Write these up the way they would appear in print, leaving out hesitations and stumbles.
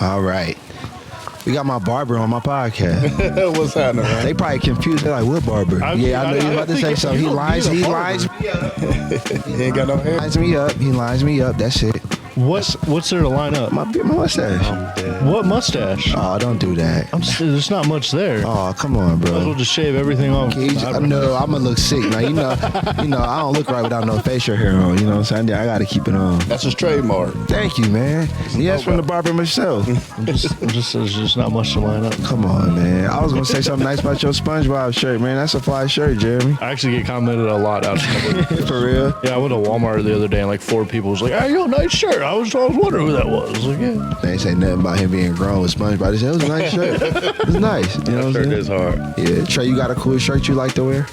All right. We got my barber on my podcast. What's happening, man? They probably confused. They're like, what barber? I know you're about to say something. He lines me up. He ain't got no hair. He lines me up. That's it. What's there to line up? My mustache. What mustache? Oh, don't do that. There's not much there. Oh, come on, bro. Might as well just shave everything off. No, I'm gonna look sick now. You know, I don't look right without no facial hair on. You know what I'm saying? I gotta keep it on. That's his trademark. Thank you, man. Yes, from the barber myself. There's just not much to line up. Come on, man. I was gonna say something nice about your SpongeBob shirt, man. That's a fly shirt, Jeremy. I actually get commented a lot out of For real? Yeah, I went to Walmart the other day and like 4 people was like, "Hey, yo, nice shirt." I was wondering who that was. I was like, yeah. They ain't say nothing about him being grown with SpongeBob. They said it was a nice shirt. It was nice. You know what I'm saying? Shirt is hard. Yeah. Trey, you got a cool shirt you like to wear?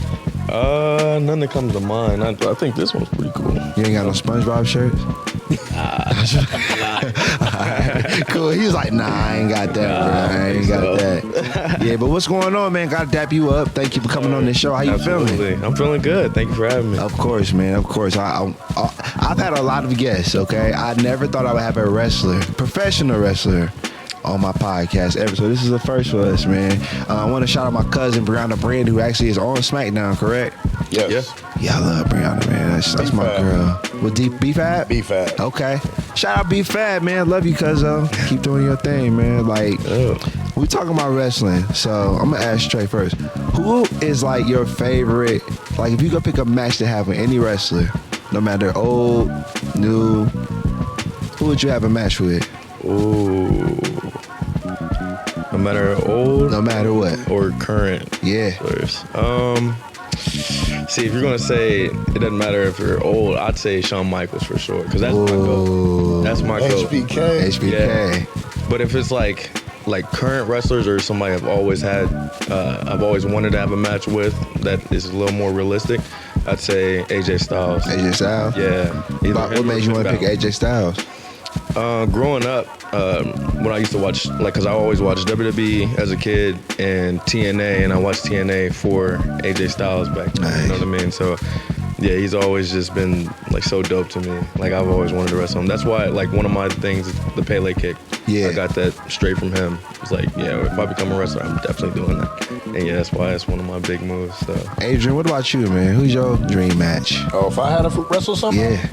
None that comes to mind. I think this one's pretty cool. You ain't got no SpongeBob shirts? Alright, cool. He was like, nah, I ain't got that, bro. I ain't got that. Yeah, but what's going on, man? Gotta dap you up. Thank you for coming on this show. How you feeling? I'm feeling good. Thank you for having me. Of course, man. Of course. I've had a lot of guests, okay? I never thought I would have a professional wrestler on my podcast ever. So this is the first for us, man. I want to shout out my cousin, Brianna Brand, who actually is on SmackDown, correct? Yes. Yeah, I love Brianna, man. That's my girl. With B-Fab? B-Fab. Okay. Shout out B-Fab, man. Love you, cuzzo. Keep doing your thing, man. Like, we talking about wrestling. So I'm going to ask Trey first. Who is, like, your favorite, like, if you could pick a match to have with any wrestler, no matter old, new, who would you have a match with? Ooh. No matter old? No matter what. Or current? Yeah. See, if you're going to say it doesn't matter if you're old, I'd say Shawn Michaels for sure. Because that's my goal. That's my goal. HBK. Yeah. But if it's like current wrestlers or somebody I've always wanted to have a match with that is a little more realistic, I'd say AJ Styles. AJ Styles? Yeah. What made you want to pick AJ Styles? Growing up, when I used to watch, because I always watched WWE as a kid and TNA, and I watched TNA for AJ Styles back then, nice. You know what I mean? So, yeah, he's always just been, so dope to me. I've always wanted to wrestle him. That's why, one of my things is the Pele kick. Yeah. I got that straight from him. It's if I become a wrestler, I'm definitely doing that. And, yeah, that's why it's one of my big moves, so. Adrian, what about you, man? Who's your dream match? Oh, if I had to wrestle somebody? Yeah.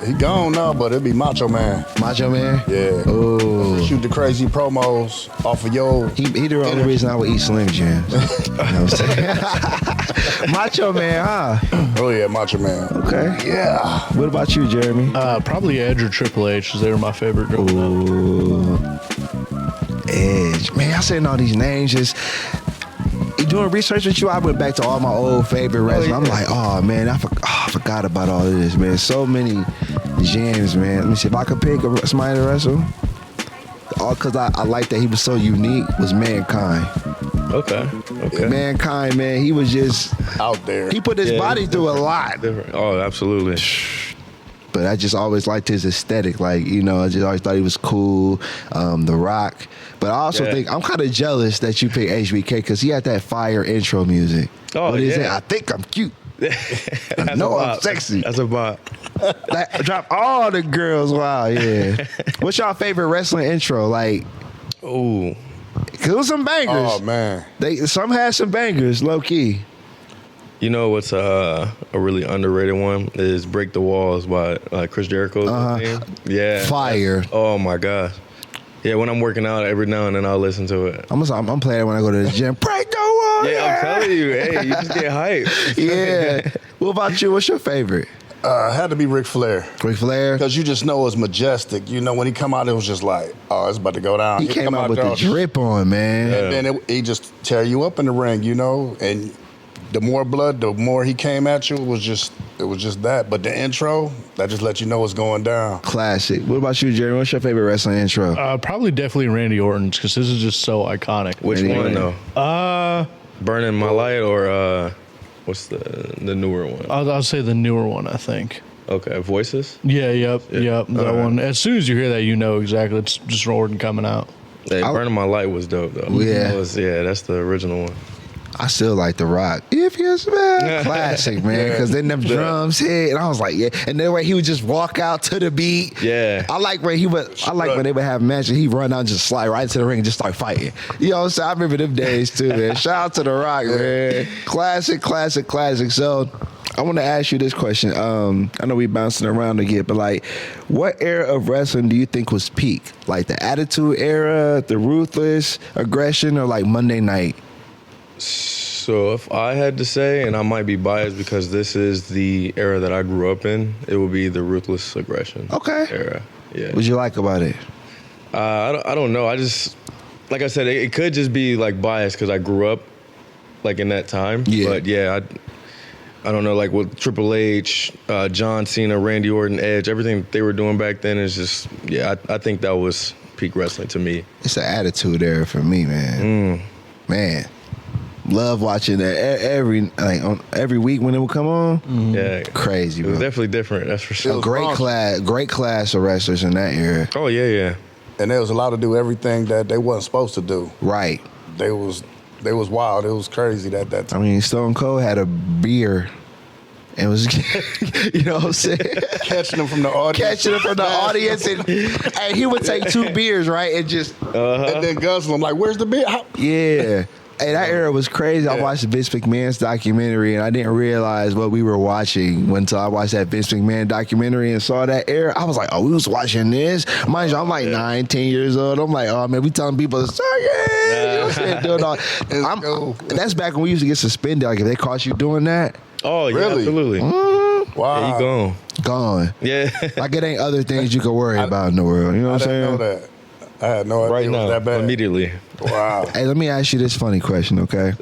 He gone now, but it'd be Macho Man. Macho Man? Yeah. Oh. Shoot the crazy promos off of your... He the only reason I would eat Slim Jims. You know what I'm saying? Macho Man, huh? Oh, yeah, Macho Man. Okay. Yeah. What about you, Jeremy? Probably Edge or Triple H, because they were my favorite growing up. Edge. Man, y'all saying all these names just... Doing research with you, I went back to all my old favorite wrestlers. I'm like, oh man, I forgot about all of this, man. So many gems, man. Let me see if I could pick somebody to wrestle. All because I like that he was so unique was Mankind. Okay. Mankind, man, he was just out there. He put his body through a lot. Oh, absolutely. But I just always liked his aesthetic. I just always thought he was cool. The Rock. But I also think I'm kind of jealous that you picked HBK because he had that fire intro music. Oh, what is it? I think I'm cute. I know I'm sexy. That's a bop. Drop all the girls. Wow, yeah. What's your favorite wrestling intro? Ooh. Cause it was some bangers. Oh, man. Some had some bangers, low key. You know what's a really underrated one is "Break the Walls" by Chris Jericho. Yeah, fire. Oh my god. Yeah, when I'm working out, every now and then I'll listen to it. I'm playing it when I go to the gym. Break the wall. Yeah, I'm telling you. Hey, you just get hyped. Yeah. What about you? What's your favorite? Had to be Ric Flair. Ric Flair? Because you just know it's majestic. When he come out, it was just like, oh, it's about to go down. He came out with the drip on, man. And then he just tear you up in the ring, and the more blood, the more he came at you. It was just that. But the intro, that just let you know what's going down. Classic. What about you, Jerry? What's your favorite wrestling intro? Probably definitely Randy Orton's because this is just so iconic. Which one though? Burning My Light or what's the newer one? I'll say the newer one, I think. Okay, Voices? Yeah, yep, that one. As soon as you hear that, you know exactly. It's just Orton coming out. Hey, Burning My Light was dope though. Yeah. That's the original one. I still like The Rock. If you smell, classic, man. Because then them drums hit, and I was like, yeah. And then way he would just walk out to the beat. Yeah. I like when when they would have matches. He run out and just slide right into the ring and just start fighting. You know what I'm saying? I remember them days too, man. Shout out to The Rock, man. Classic. So I want to ask you this question. I know we bouncing around again, but like, what era of wrestling do you think was peak? Like the Attitude Era, the Ruthless Aggression, or like Monday Night? So if I had to say, and I might be biased because this is the era that I grew up in, it would be the Ruthless Aggression era. Yeah. What'd you like about it? I don't know. I just, like I said, it could just be like biased because I grew up like in that time. Yeah. But yeah, I don't know, like with Triple H, John Cena, Randy Orton, Edge, everything they were doing back then is just, yeah, I think that was peak wrestling to me. It's the Attitude Era for me, man. Man. Love watching that every week when it would come on. Yeah. Crazy, It bro. was definitely different, that's for sure. Great class of wrestlers in that era. Oh, yeah. And they was allowed to do everything that they wasn't supposed to do. Right. They was wild. It was crazy that I time. mean, Stone Cold had a beer and was, you know what I'm saying? Catching them from the audience. And he would take 2 beers, right? And just, And then guzzle them like, where's the beer? yeah. Hey, that era was crazy. I watched Vince McMahon's documentary, and I didn't realize what we were watching until I watched that Vince McMahon documentary and saw that era. I was like, oh, we was watching this? Mind you, I'm like 9, 10 years old. I'm like, oh, man, we telling people, you know what I'm saying? Doing all, that's back when we used to get suspended. Like, if they caught you doing that. Oh, yeah, Really? absolutely. Wow. Yeah, you Gone. Yeah. Like, it ain't other things you can worry about in the world. You know I what I'm didn't saying? know that. I had no idea Right it was now, that bad. immediately. Wow. Hey, let me ask you this funny question, okay?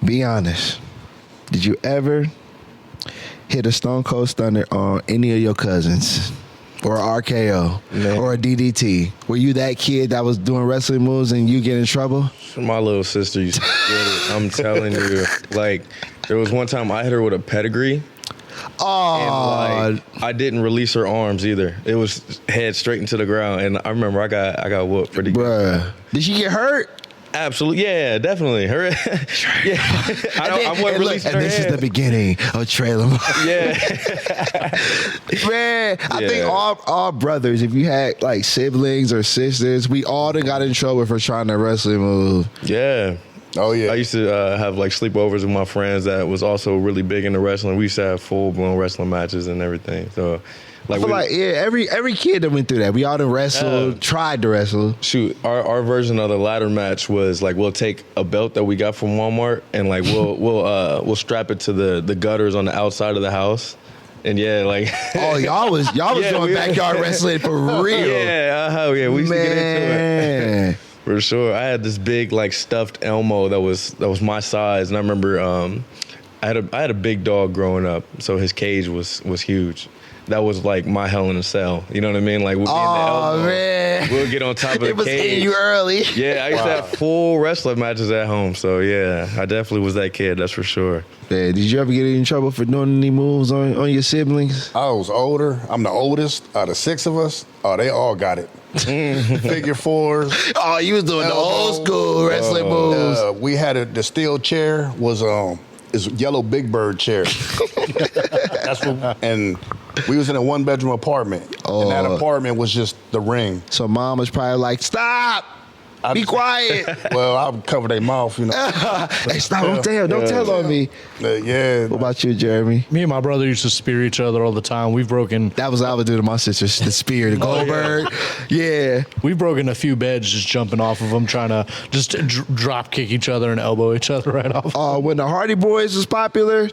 Be honest. Did you ever hit a Stone Cold Stunner on any of your cousins? Or a RKO? No. Or a DDT? Were you that kid that was doing wrestling moves and you get in trouble? My little sister used to get it. I'm telling you. Like, there was one time I hit her with a pedigree. Oh, And like, I didn't release her arms either. It was head straight into the ground, and I remember I got whooped pretty good. bruh. Did she get hurt? Absolutely, yeah, definitely. Her, yeah. I wasn't releasing her this head. is the beginning of Tre Lamar. Yeah, Man, I think Yeah. all brothers, if you had like siblings or sisters, we all done got in trouble for trying to wrestling move. yeah. Oh, yeah. I used to have like sleepovers with my friends that was also really big into wrestling. We used to have full blown wrestling matches and everything. So, I feel like every kid that went through that. We all done wrestled, tried to wrestle. shoot, our version of the ladder match was like we'll take a belt that we got from Walmart and like we'll strap it to the gutters on the outside of the house. And yeah, like Oh, y'all was Yeah, doing backyard wrestling for real. yeah, we used to get into it. Man. For sure. I had this big like stuffed Elmo that was my size, and I remember I had a big dog growing up, so his cage was huge. That was like my Hell in a Cell. You know what I mean? Like we'd be in the Oh, elbow. man. We'll get on top of the It was cage. in you early. Yeah, I used to have full wrestling matches at home. So yeah, I definitely was that kid. That's for sure. Man, did you ever get in trouble for doing any moves on your siblings? I was older. I'm the oldest out of 6 of us. Oh, they all got it. Figure 4s. Oh, you was doing the old Elbow. school wrestling moves. We had the steel chair was is yellow Big Bird chair. That's what, and we was in a 1-bedroom apartment. And that apartment was just the ring. So mom was probably like, stop. Be quiet. Well, I would cover their mouth, you know. Hey, stop. Don't tell on me. Yeah. What about you, Jeremy? Me and my brother used to spear each other all the time. We've broken That was what I would do to my sisters. The spear, the Goldberg. Yeah. we've broken a few beds just jumping off of them, trying to just drop kick each other and elbow each other right off. When the Hardy Boys was popular,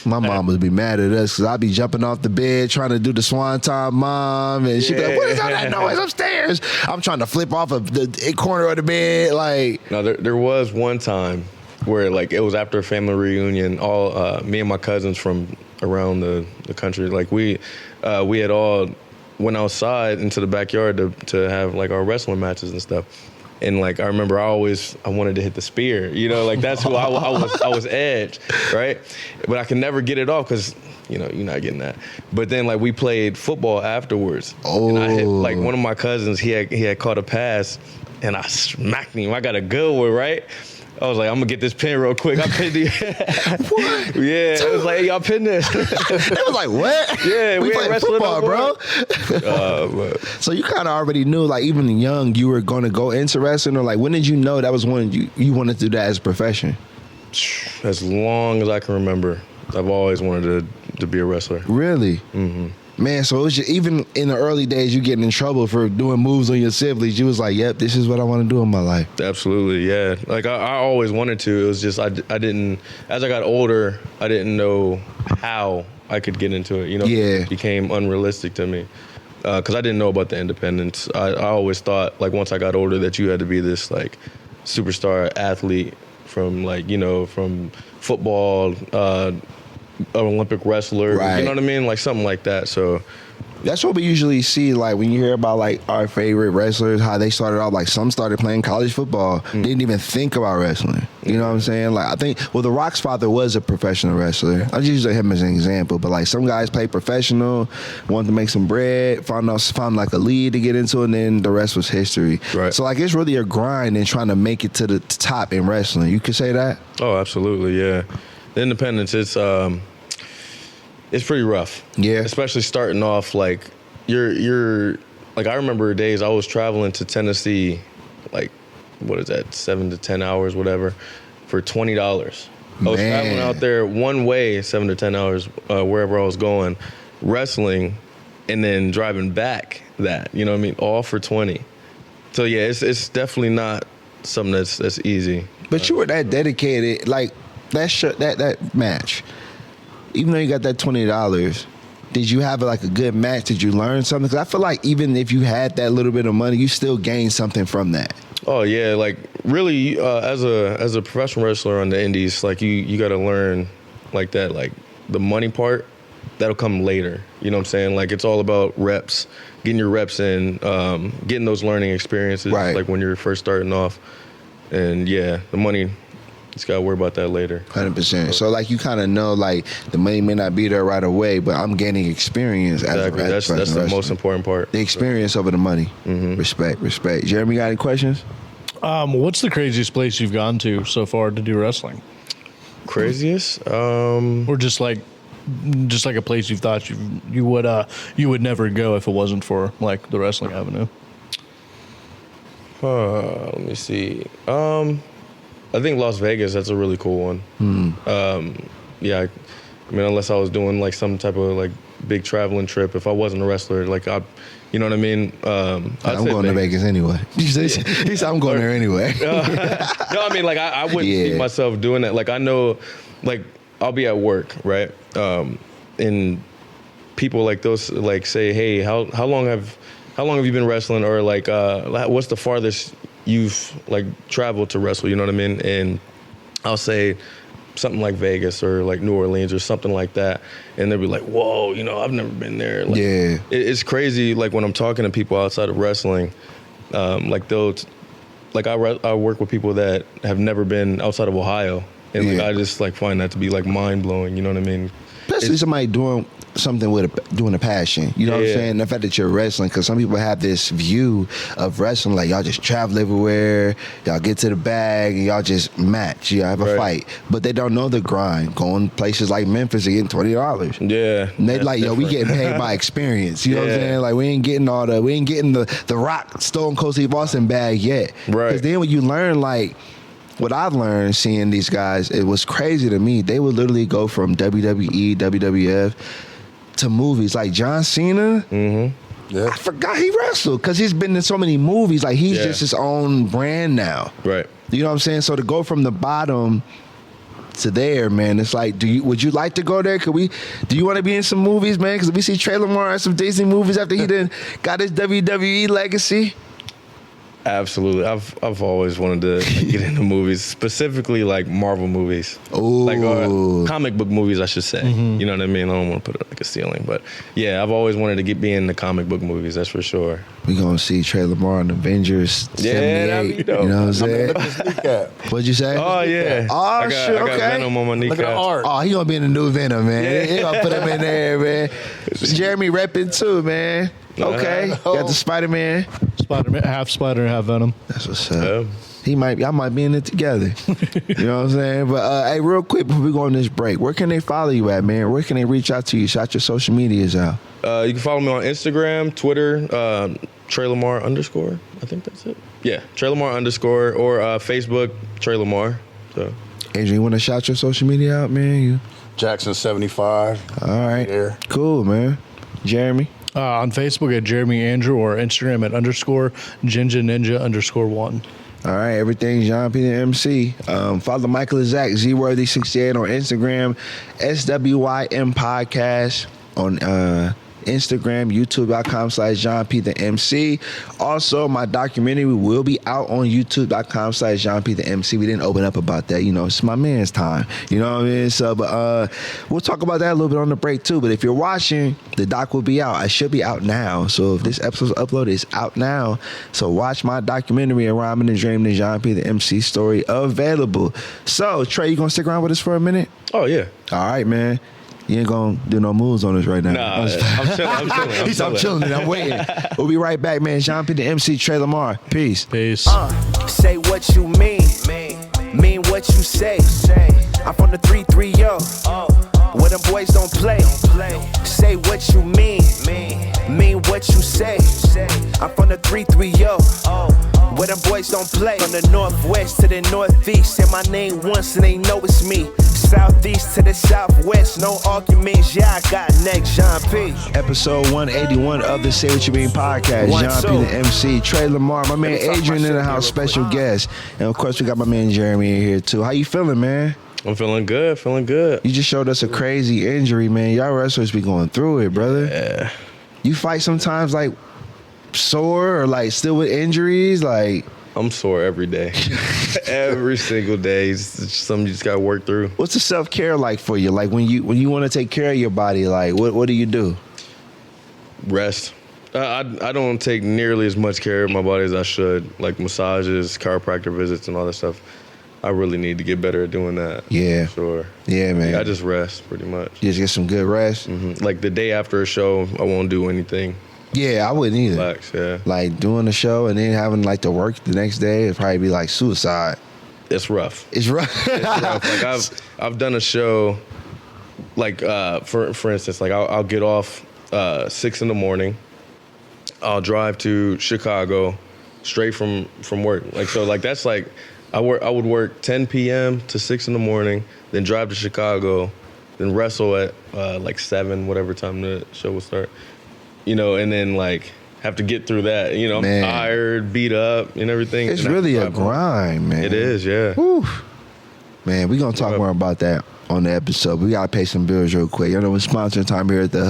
my mom would be mad at us because I'd be jumping off the bed trying to do the Swanton mom, and she'd be like, what is all that noise upstairs? I'm trying to flip off of the corner of the bed. Like, Now there was one time where like it was after a family reunion. All me and my cousins from around the country, like we had all went outside into the backyard to have like our wrestling matches and stuff. And like I remember, I wanted to hit the spear, you know, like that's who I was Edge, right? But I could never get it off because, you know, you're not getting that. But then like we played football afterwards, and I hit like one of my cousins. He had caught a pass, and I smacked him. I got a good one, right? I was like, I'm gonna get this pin real quick. I pinned it. What? Yeah, it was like, hey, y'all pinned this. They was like, what? Yeah, we ain't playing wrestling football, no bro. But So you kind of already knew, like, even young, you were going to go into wrestling, or like, when did you know that was when you wanted to do that as a profession? as long as I can remember, I've always wanted to be a wrestler. Really? Mm-hmm. Man, so it was just, even in the early days, you getting in trouble for doing moves on your siblings. You was like, yep, this is what I want to do in my life. Absolutely, yeah. Like I always wanted to. It was just I didn't. As I got older, I didn't know how I could get into it. You know, Yeah. It became unrealistic to me because I didn't know about the independence. I always thought, like, once I got older, that you had to be this like superstar athlete from from football. An Olympic wrestler, Right. You know what I mean? Like something like that. So That's what we usually see, like, when you hear about, like, our favorite wrestlers, how they started out, like, some started playing college football, didn't even think about wrestling. You know what I'm saying? Like, I think, well, The Rock's father was a professional wrestler. I just use him as an example, but, like, some guys play professional, wanted to make some bread, found like a lead to get into, and then the rest was history. Right. So, like, it's really a grind in trying to make it to the top in wrestling. You could say that? Oh, absolutely, yeah. The independence, it's pretty rough. Yeah. Especially starting off, like, you're like, I remember days I was traveling to Tennessee, like, what is that, 7 to 10 hours, whatever, for $20. I was traveling out there one way, 7 to 10 hours, wherever I was going, wrestling, and then driving back that, you know what I mean, all for 20. So, yeah, it's definitely not something that's easy. But you were that dedicated, like, that match. Even though you got that $20, did you have like a good match? Did you learn something? Because I feel like even if you had that little bit of money, you still gained something from that. Oh yeah, like really, as a professional wrestler on the indies, like you got to learn like that, like the money part that'll come later. You know what I'm saying? Like it's all about reps, getting your reps in, getting those learning experiences, Right. like when you're first starting off. And yeah, the money. Just gotta worry about that later. 100%. So like you kind of know, like the money may not be there right away, but I'm gaining experience. Exactly. That's the most important part. The experience over the money. Mm-hmm. Respect. Jeremy, got any questions? What's the craziest place you've gone to so far to do wrestling? Craziest? Or just like a place you thought you would never go if it wasn't for like the wrestling avenue? Let me see. I think Las Vegas, that's a really cool one. Yeah, I mean, unless I was doing like some type of like big traveling trip, if I wasn't a wrestler, like you know what I mean? I'm going to Vegas anyway. He said, I'm going there anyway. No, I mean, like I wouldn't see myself doing that. Like I know, like I'll be at work, right? And people like those like say, hey, how long have you been wrestling? Or like, what's the farthest you've like traveled to wrestle, you know what I mean? And I'll say something like Vegas or like New Orleans or something like that, and they'll be like, whoa, you know, I've never been there. Like, yeah, it's crazy. Like when I'm talking to people outside of wrestling, like those, like I work with people that have never been outside of Ohio, and like I just like find that to be like mind blowing. You know what I mean? Especially somebody doing something doing a passion. You know what I'm saying? The fact that you're wrestling, because some people have this view of wrestling like y'all just travel everywhere, y'all get to the bag, and y'all just match, y'all have a fight. But they don't know the grind. Going places like Memphis and getting $20. Yeah. And they like, we getting paid by experience. You know what I'm saying? Like we ain't getting the Rock Stone Cold Steve Austin bag yet. Right. Because then when you learn, like, what I've learned seeing these guys, it was crazy to me. They would literally go from WWE, WWF to movies. Like John Cena, I forgot he wrestled because he's been in so many movies. Like he's just his own brand now. Right. You know what I'm saying? So to go from the bottom to there, man, it's like, would you like to go there? Do you want to be in some movies, man? Because we see Tre Lamar in some Disney movies after he done got his WWE legacy. Absolutely. I've always wanted to get into movies, specifically like Marvel movies. Ooh. Like comic book movies, I should say. You know what I mean? I don't want to put it like a ceiling, but yeah, I've always wanted to be in the comic book movies, that's for sure. We gonna see Tre Lamar in Avengers 78. That'd be dope. You know what I'm saying? Look at his kneecap. What'd you say? Oh yeah. Oh, shit. shit, I got okay. Venom on my kneecap. Look at the art. Oh, he gonna be in the new Venom, man. He gonna put him in there, man. Jeremy repping too, man. Okay. Got the Spider-Man. Spider-Man, half Spider, half Venom. That's what's up. Yeah. Y'all might be in it together. You know what I'm saying? But hey, real quick before we go on this break, where can they follow you at, man? Where can they reach out to you? Shout your social medias out. You can follow me on Instagram, Twitter, Tre Lamar _ I think that's it. Yeah, Tre Lamar _ or Facebook, Tre Lamar. So. Adrian, you want to shout your social media out, man? Jackson 75. All right. There. Cool, man. Jeremy? On Facebook at Jeremy Andrew or Instagram at _Jinja Ninja _1. All right, everything Jéan P the MC. Follow Michael Zach, Zworthy68 on Instagram, SWYM Podcast on Instagram, youtube.com/Jéan P the MC. Also, my documentary will be out on youtube.com/Jéan P the MC. We didn't open up about that. You know, it's my man's time. You know what I mean? So, but we'll talk about that a little bit on the break too. But if you're watching, the doc will be out. I should be out now. So if this episode's uploaded, it's out now. So watch my documentary, A Rhyming and Dream, the Jéan P the MC story, available. So, Tre, you gonna stick around with us for a minute? Oh, yeah. All right, man. You ain't gonna do no moves on us right now. Nah, I'm chilling. I'm chilling and I'm waiting. We'll be right back, man. Jéan P the MC, Tre Lamar. Peace. Peace. Say what you mean what you say. I'm from the 330, where them boys don't play. Say what you mean what you say. I'm from the 330, where them boys don't play. From the northwest to the northeast, say my name once and they know it's me. Southeast to the southwest, no arguments, yeah, I got next, Jéan P. Episode 181 of the Say What You Mean podcast. Jéan P the MC, Tre Lamar, my man Adrian in the house, special guest. And of course, we got my man Jeremy in here too. How you feeling, man? I'm feeling good. You You just showed us a crazy injury, man. Y'all wrestlers be going through it, brother. Yeah. You fight sometimes like sore or like still with injuries, like. I'm sore every day. Every single day. It's something you just got to work through. What's the self-care like for you? Like when you want to take care of your body, like what do you do? Rest. I don't take nearly as much care of my body as I should, like massages, chiropractor visits, and all that stuff. I really need to get better at doing that. Yeah. For sure. Yeah, man. I just rest pretty much. You just get some good rest? Mm-hmm. Like the day after a show, I won't do anything. Yeah, I wouldn't either. Relax, yeah. Like doing the show and then having like to work the next day, it'd probably be like suicide. It's rough. It's rough. It's rough. Like I've done a show, like for instance, like I'll get off 6 in the morning. I'll drive to Chicago straight from work. Like so, like that's like I would work 10 p.m. to 6 in the morning, then drive to Chicago, then wrestle at like 7, whatever time the show will start. You know, and then like have to get through that. You know, I'm tired, beat up, and everything. It's really a grind, man. It is, yeah. Whew. Man, we're going to talk more about that on the episode. We got to pay some bills real quick. You know, we're sponsoring time here at the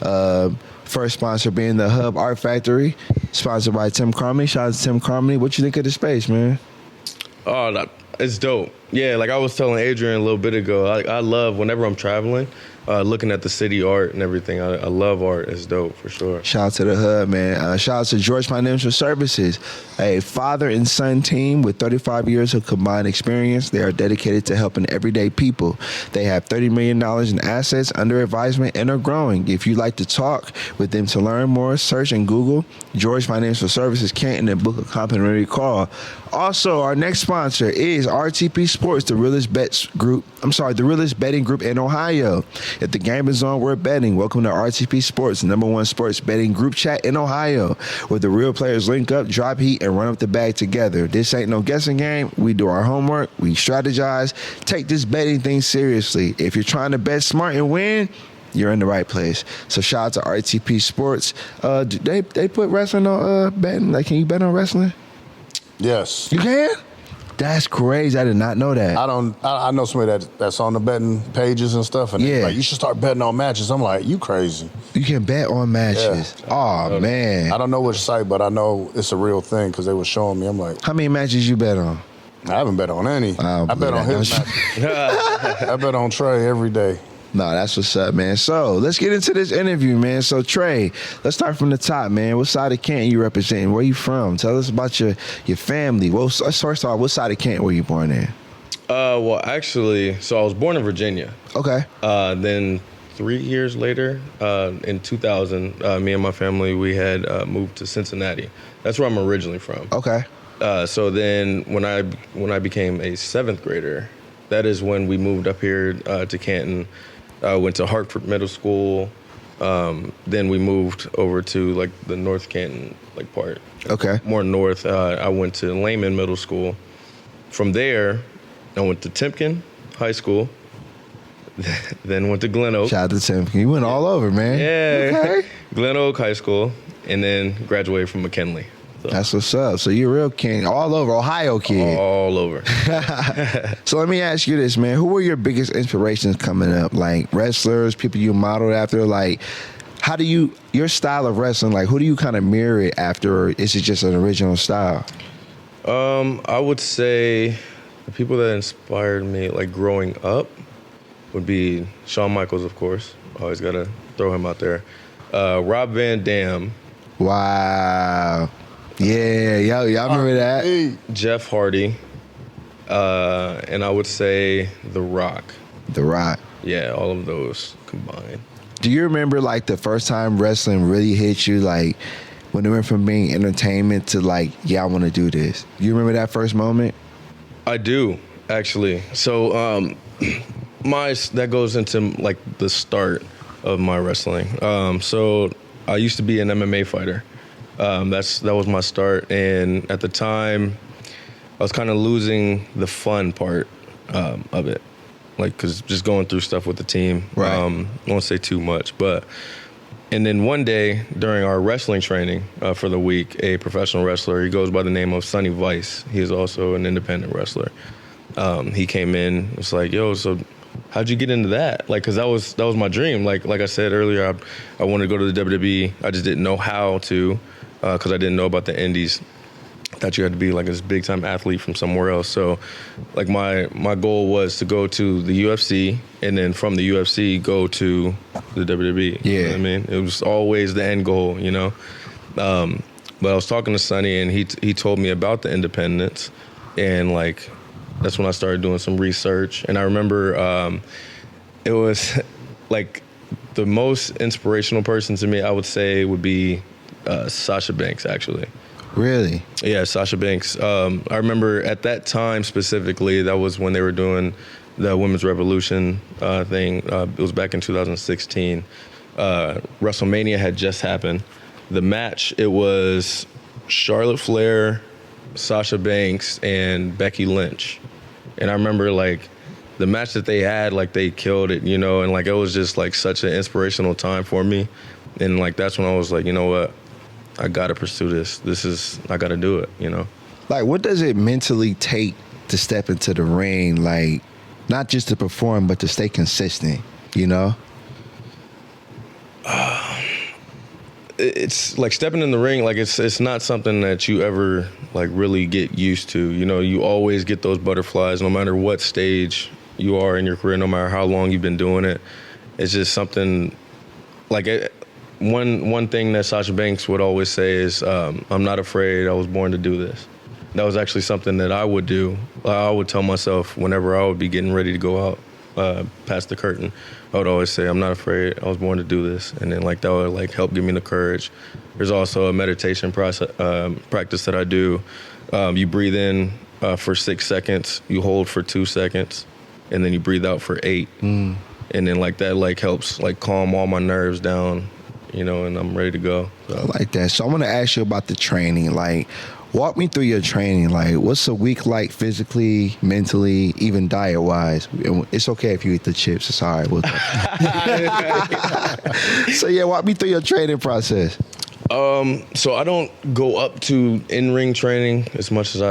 Hub. First sponsor being the Hub Art Factory, sponsored by Tim Cromley. Shout out to Tim Cromley. What you think of the space, man? Oh, it's dope. Yeah, like I was telling Adrian a little bit ago, I love, whenever I'm traveling, looking at the city art and everything. I love art. It's dope for sure. Shout out to the Hub, man. Shout out to George Financial Services, a father and son team with 35 years of combined experience. They are dedicated to helping everyday people. They have $30 million in assets under advisement and are growing. If you'd like to talk with them to learn more, search in Google George Financial Services Canton and book a complimentary call. Also, our next sponsor is RTP Sports, the realest betting group in Ohio. If the game is on, we're betting. Welcome to RTP Sports, the #1 sports betting group chat in Ohio, where the real players link up, drop heat, and run up the bag together. This ain't no guessing game. We do our homework. We strategize. Take this betting thing seriously. If you're trying to bet smart and win, you're in the right place. So shout out to RTP Sports. They put wrestling on betting. Like, can you bet on wrestling? Yes. You can? That's crazy. I did not know that. I know somebody that's on the betting pages and stuff, and they're like, you should start betting on matches. I'm like, you crazy. You can bet on matches. Yeah. Oh, man. I don't know which site, but I know it's a real thing because they were showing me. I'm like, how many matches you bet on? I haven't bet on any. I bet on his matches. I bet on Tre every day. No, that's what's up, man. So let's get into this interview, man. So Tre, let's start from the top, man. What side of Canton you representing? Where you from? Tell us about your family. Well, first off, what side of Canton were you born in? Well, actually, so I was born in Virginia. Okay. Then 3 years later, in 2000, me and my family, we had moved to Cincinnati. That's where I'm originally from. Okay. So then when I became a 7th grader, that is when we moved up here to Canton. Went to Hartford Middle School. Then we moved over to like the North Canton like part. Okay. More north. I went to Lehman Middle School. From there, I went to Timpkin High School. Then went to Glen Oak. Shout out to Tim. You went all over, man. Yeah. Okay. Glen Oak High School, and then graduated from McKinley. So, That's what's up. So you're a real king, all over, Ohio kid. all over. So let me ask you this, man. Who were your biggest inspirations coming up? Like wrestlers, people you modeled after? Like, how do your style of wrestling, like who do you kind of mirror it after, or is it just an original style? I would say the people that inspired me, like growing up, would be Shawn Michaels, of course. Always got to throw him out there. Rob Van Dam. Wow. Yeah, y'all remember that? Jeff Hardy. And I would say The Rock. The Rock. Yeah, all of those combined. Do you remember like the first time wrestling really hit you, like when it went from being entertainment to like, yeah, I want to do this? You remember that first moment? I do, actually. So that goes into like the start of my wrestling. So I used to be an MMA fighter. That was my start, and at the time, I was kind of losing the fun part of it, like because just going through stuff with the team. Right. I won't say too much, and then one day during our wrestling training for the week, a professional wrestler, he goes by the name of Sonny Vice. He is also an independent wrestler. He came in, was like, "Yo, so how'd you get into that?" Like, cause that was my dream. Like I said earlier, I wanted to go to the WWE. I just didn't know how to. Because I didn't know about the indies. Thought you had to be like this big time athlete from somewhere else. So like my goal was to go to the UFC, and then from the UFC go to the WWE. Yeah. You know what I mean? It was always the end goal, you know? But I was talking to Sonny, and he told me about the independents, and like that's when I started doing some research. And I remember it was like the most inspirational person to me, I would say, would be Sasha Banks, actually. Really? Yeah, Sasha Banks. I remember at that time specifically, that was when they were doing the Women's Revolution thing. It was back in 2016. WrestleMania had just happened. The match, it was Charlotte Flair, Sasha Banks, and Becky Lynch. And I remember like the match that they had, like they killed it, you know, and like it was just like such an inspirational time for me. And like that's when I was like, you know what? I gotta pursue this. I gotta do it, you know? Like, what does it mentally take to step into the ring? Like, not just to perform, but to stay consistent, you know? It's like stepping in the ring, like it's not something that you ever like really get used to. You know, you always get those butterflies no matter what stage you are in your career, no matter how long you've been doing it. It's just something like one thing that Sasha Banks would always say is, I'm not afraid, I was born to do this. That was actually something that I would do. I would tell myself whenever I would be getting ready to go out past the curtain, I would always say, I'm not afraid, I was born to do this. And then like that would like help give me the courage. There's also a meditation practice that I do. You breathe in for 6 seconds, you hold for 2 seconds, and then you breathe out for 8. And then like that like helps like calm all my nerves down, you know, and I'm ready to go. So. I like that. So I want to ask you about the training. Like, walk me through your training. Like, what's a week like physically, mentally, even diet-wise? It's okay if you eat the chips. It's all right. We'll So, yeah, walk me through your training process. So I don't go up to in-ring training as much as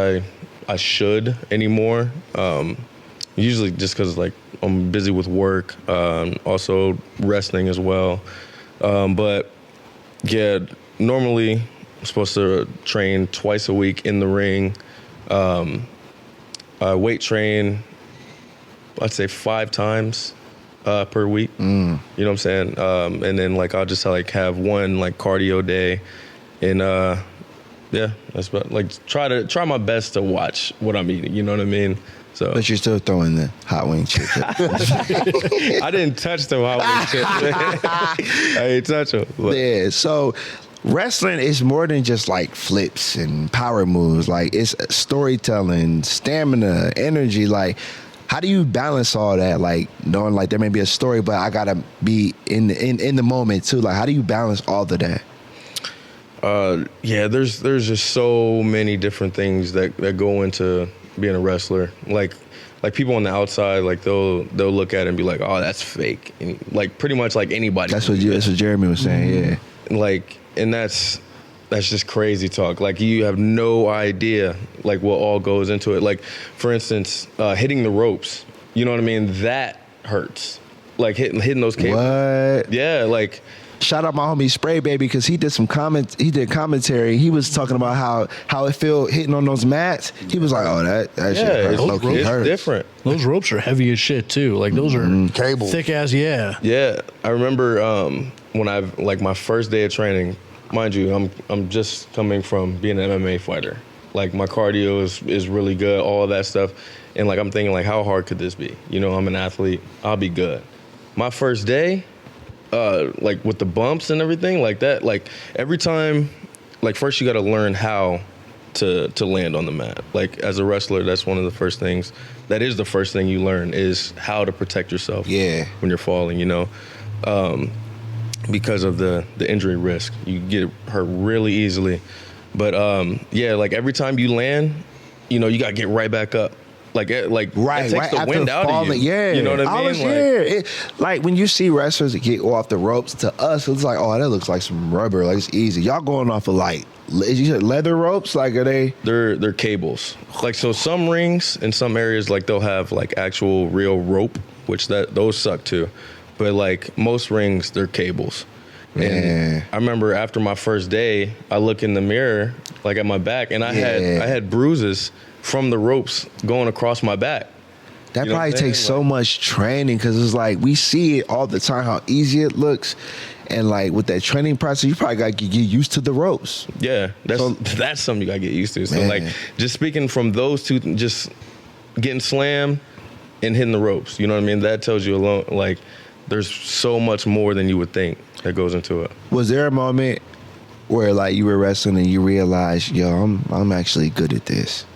I should anymore. Usually just because, like, I'm busy with work, also wrestling as well. But, yeah, normally I'm supposed to train twice a week in the ring. Weight train, I'd say 5 times per week. You know what I'm saying? And then, like, I'll just, like, have one, like, cardio day. And, yeah, that's about, like, try my best to watch what I'm eating. You know what I mean? So. But you're still throwing the hot wing chips. I didn't touch the hot wing chips. I didn't touch them. But. Yeah, so wrestling is more than just like flips and power moves. Like it's storytelling, stamina, energy. Like, how do you balance all that? Like knowing like there may be a story, but I gotta be in the moment too. Like, how do you balance all of that? Yeah, there's just so many different things that go into being a wrestler. Like people on the outside, like they'll look at it and be like, oh, that's fake. And like pretty much like anybody. That's what Jeremy was saying. Yeah. Like, and that's just crazy talk. Like you have no idea like what all goes into it. Like for instance, hitting the ropes. You know what I mean? That hurts. Like hitting those cables. What? Yeah, like. Shout out my homie Spray Baby because he did commentary. He was talking about how it feel hitting on those mats. He was like, "Oh, that shit hurts. It's different. Those ropes are heavy as shit too. Like those are Cables. thick as Yeah, I remember when I've like my first day of training. Mind you, I'm just coming from being an MMA fighter. Like my cardio is really good, all of that stuff, and like I'm thinking like, how hard could this be? You know, I'm an athlete. I'll be good. My first day. Like with the bumps and everything like that, like every time, like first you got to learn how to land on the mat. Like as a wrestler, that's one of the first things. That is the first thing you learn is how to protect yourself. Yeah. When you're falling, you know, because of the injury risk, you get hurt really easily. But yeah, like every time you land, you know, you got to get right back up. Like it takes the wind out of you. Yeah, you know what I mean? Like when you see wrestlers get off the ropes, to us it's like, oh, that looks like some rubber. Like it's easy. Y'all going off of like you said leather ropes? Like are they? They're cables. Like so, some rings in some areas like they'll have like actual real rope, which those suck too. But like most rings, they're cables. And I remember after my first day, I look in the mirror like at my back, and I had bruises from the ropes going across my back. That probably takes so much training because it's like we see it all the time how easy it looks, and like with that training process, you probably got to get used to the ropes. Yeah, that's something you got to get used to. So like just speaking from those two, just getting slammed and hitting the ropes. You know what I mean? That tells you alone. Like there's so much more than you would think that goes into it. Was there a moment where like you were wrestling and you realized, yo, I'm actually good at this?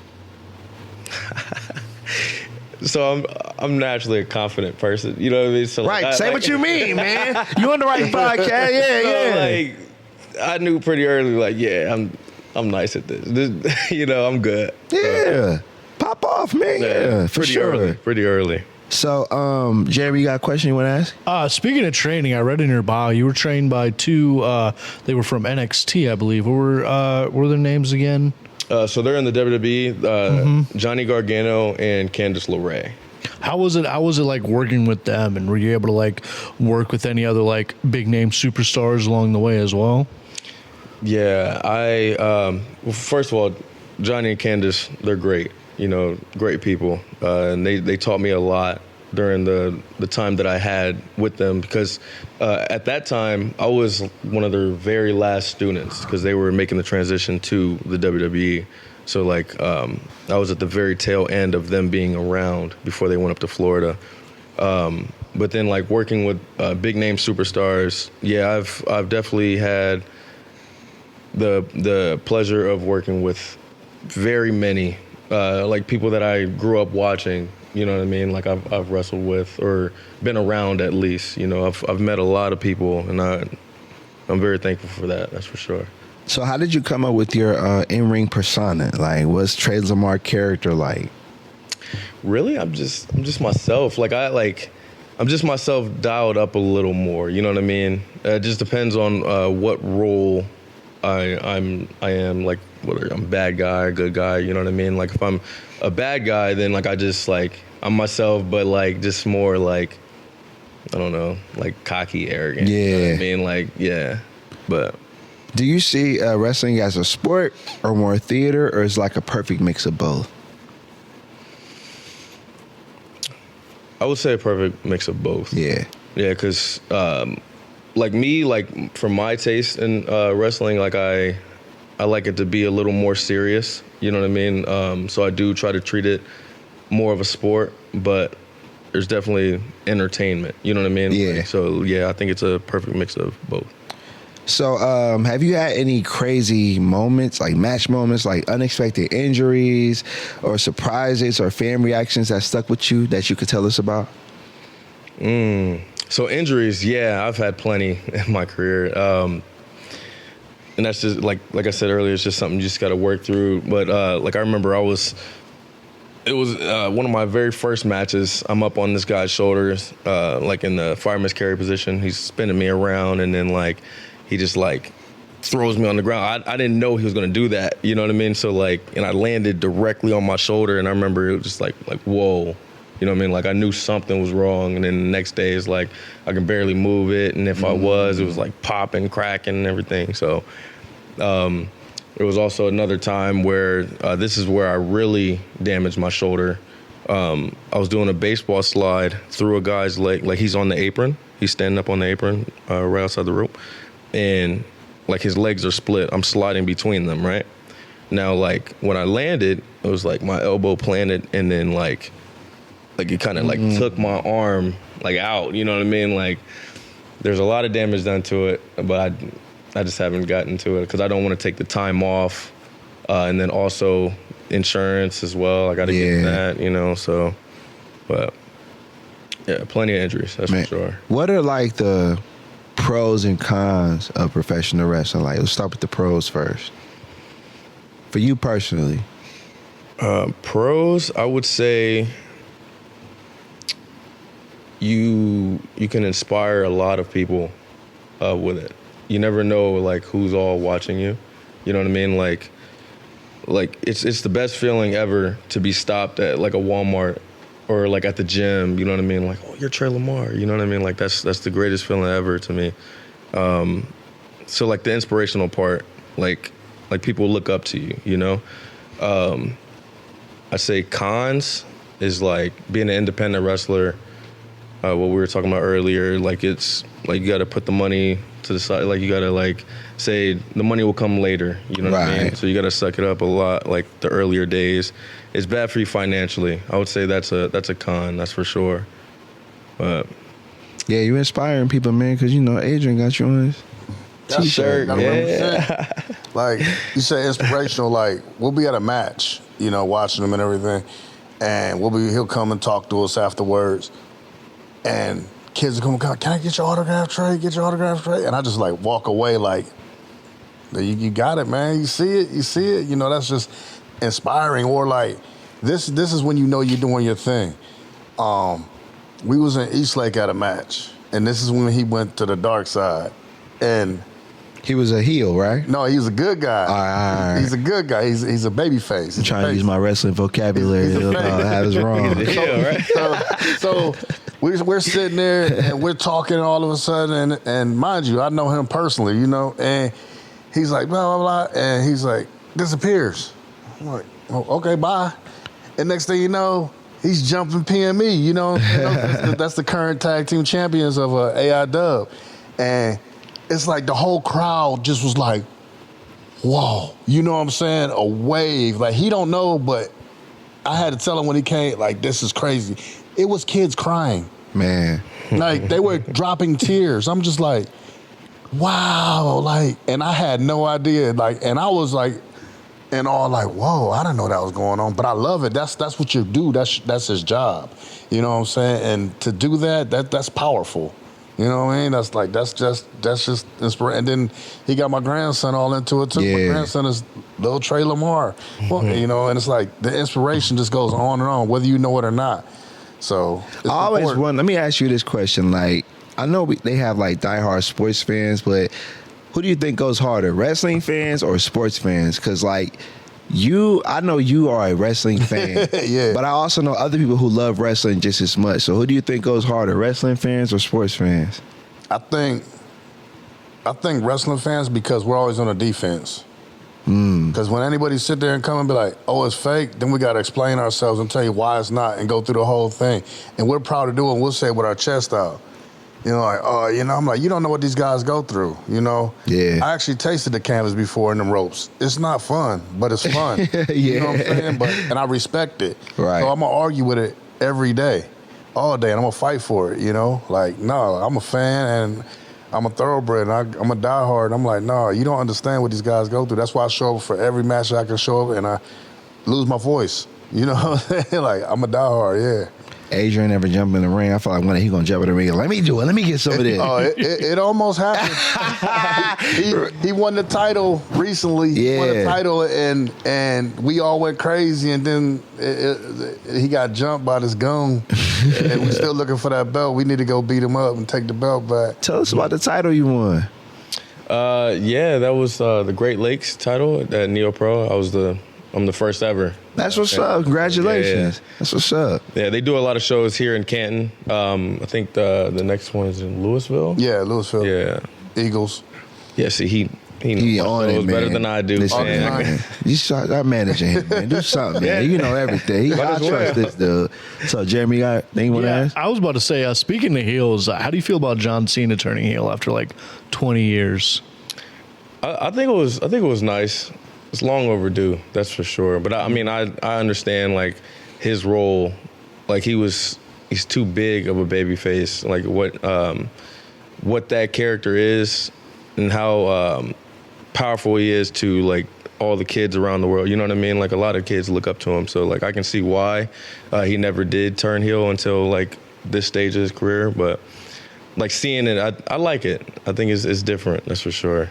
So I'm naturally a confident person, you know what I mean? So right, say what you mean, man. You on the right podcast, yeah. Like I knew pretty early, like I'm nice at this. You know, I'm good. Yeah, so, pop off, man. Yeah, for sure. Pretty early. So, Jeremy, you got a question you want to ask? Speaking of training, I read in your bio you were trained by two. They were from NXT, I believe. What were their names again? So they're in the WWE, Johnny Gargano and Candice LeRae. How was it like working with them, and were you able to like work with any other like big name superstars along the way as well? Yeah, well, first of all, Johnny and Candice, they're great, you know, great people. And they taught me a lot during the time that I had with them because at that time I was one of their very last students because they were making the transition to the WWE. So like I was at the very tail end of them being around before they went up to Florida. But then like working with big name superstars, yeah, I've definitely had the pleasure of working with very many like people that I grew up watching. You know what I mean? Like I've wrestled with or been around at least. You know, I've met a lot of people, and I'm very thankful for that. That's for sure. So how did you come up with your in-ring persona? Like, what's Tre Lamar character like? Really, I'm just myself. I'm just myself dialed up a little more. You know what I mean? It just depends on what role I am. Like whether I'm bad guy, good guy. You know what I mean? Like if I'm a bad guy, then like I just like I'm myself, but like just more like I don't know, like cocky, arrogant. Yeah. You know what I mean? Like yeah, but. Do you see wrestling as a sport or more theater, or is like a perfect mix of both? I would say a perfect mix of both. Yeah. Yeah, because like me, like for my taste in wrestling, like I like it to be a little more serious. You know what I mean? So I do try to treat it more of a sport, but there's definitely entertainment. You know what I mean? Yeah. So yeah, I think it's a perfect mix of both. So, have you had any crazy moments, like match moments, like unexpected injuries or surprises or fan reactions that stuck with you that you could tell us about? So injuries, yeah, I've had plenty in my career. And that's just, like I said earlier, it's just something you just got to work through. But like I remember it was one of my very first matches. I'm up on this guy's shoulders, like in the fireman's carry position. He's spinning me around, and then like he just like throws me on the ground. I didn't know he was gonna do that. You know what I mean? So like, and I landed directly on my shoulder, and I remember it was just like whoa. You know what I mean? Like I knew something was wrong, and then the next day is like I can barely move it, and if I was, it was like popping, cracking, and everything. So there was also another time where this is where I really damaged my shoulder. I was doing a baseball slide through a guy's leg, like he's on the apron. He's standing up on the apron right outside the rope, and like his legs are split. I'm sliding between them, right? Now, like when I landed, it was like my elbow planted, and then like it kind of like took my arm like out. You know what I mean? Like there's a lot of damage done to it, but I just haven't gotten to it because I don't want to take the time off, and then also insurance as well. I got to get that, you know. So, but yeah, plenty of injuries, that's for sure. What are like the pros and cons of professional wrestling? Like, let's start with the pros first. For you personally, pros, I would say you can inspire a lot of people with it. You never know like who's all watching you. You know what I mean? Like it's the best feeling ever to be stopped at like a Walmart or like at the gym. You know what I mean? Like, oh, you're Tre Lamar. You know what I mean? Like that's the greatest feeling ever to me. So like the inspirational part, like people look up to you. You know, I say cons is like being an independent wrestler. What we were talking about earlier, like it's like you got to put the money to the side. Like you got to like say the money will come later. You know what I mean? So you got to suck it up a lot. Like the earlier days, it's bad for you financially. I would say that's a con. That's for sure. But yeah, you're inspiring people, man. Because you know Adrian got you on his T-shirt. Yeah. Like you said, inspirational. Like we'll be at a match, you know, watching them and everything, and he'll come and talk to us afterwards. And kids will come, can I get your autograph, Tre? Get your autograph, Tre? And I just like walk away like, you got it, man. You see it. You know, that's just inspiring. Or like, this is when you know you're doing your thing. We was in Eastlake at a match, and this is when he went to the dark side. And he was a heel, right? No, he's a good guy. All right. He's a good guy. He's a baby face. I'm trying to use my wrestling vocabulary. I have it wrong. So we're sitting there and we're talking all of a sudden, and mind you, I know him personally, you know, and he's like, blah, blah, blah, and he's like, disappears. I'm like, oh, okay, bye. And next thing you know, he's jumping PME, you know. That's the current tag team champions of AI Dub. And it's like the whole crowd just was like, whoa, you know what I'm saying? A wave. Like, he don't know, but I had to tell him when he came, like, this is crazy. It was kids crying. Man. Like, they were dropping tears. I'm just like, wow. Like, and I had no idea. Like, and I was like, and all like, whoa, I didn't know that was going on. But I love it. That's what you do. That's his job. You know what I'm saying? And to do that's powerful. You know what I mean? That's just inspiration. And then he got my grandson all into it too. Yeah. My grandson is little Tre Lamar. Well, you know, and it's like the inspiration just goes on and on, whether you know it or not. So I always wonder. Let me ask you this question. Like, I know they have like diehard sports fans, but who do you think goes harder, wrestling fans or sports fans? Because like I know you are a wrestling fan, yeah. But I also know other people who love wrestling just as much. So who do you think goes harder, wrestling fans or sports fans? I think wrestling fans, because we're always on the defense. Because when anybody sit there and come and be like, oh, it's fake, then we got to explain ourselves and tell you why it's not and go through the whole thing. And we're proud to do it, and we'll say it with our chest out. You know, like, you know, I'm like, you don't know what these guys go through, you know? Yeah. I actually tasted the canvas before in them ropes. It's not fun, but it's fun. Yeah. You know what I'm saying? And I respect it. Right. So I'm going to argue with it every day, all day, and I'm going to fight for it, you know? Like, no, I'm a fan, and I'm a thoroughbred, and I'm a diehard. I'm like, no, you don't understand what these guys go through. That's why I show up for every match that I can show up, and I lose my voice. You know what I'm saying? Like, I'm a diehard, yeah. Adrian ever jump in the ring? I feel like one day he gonna jump in the ring. Let me do it. Let me get some of this. It almost happened. he won the title recently. Yeah. He won the title, and we all went crazy. And then he got jumped by this goon, and we still looking for that belt. We need to go beat him up and take the belt back. Tell us about the title you won. Yeah, that was the Great Lakes title at Neo Pro. I'm the first ever. That's what's up. Congratulations. Yeah. That's what's up. Yeah, they do a lot of shows here in Canton. I think the next one is in Louisville. Yeah, Louisville. Yeah. Eagles. Yeah, see, he knows on it, man. better than I do. Listen, Man. You start managing him, man. Do something, man. You know everything. I trust this dude. So, Jeremy, you got anything you want to ask? I was about to say, speaking of heels, how do you feel about John Cena turning heel after like 20 years? I think it was nice. It's long overdue, that's for sure. But I mean, I understand like his role, like he's too big of a baby face. Like what that character is and how powerful he is to like all the kids around the world. You know what I mean? Like a lot of kids look up to him. So like I can see why he never did turn heel until like this stage of his career. But like seeing it, I like it. I think it's different. That's for sure.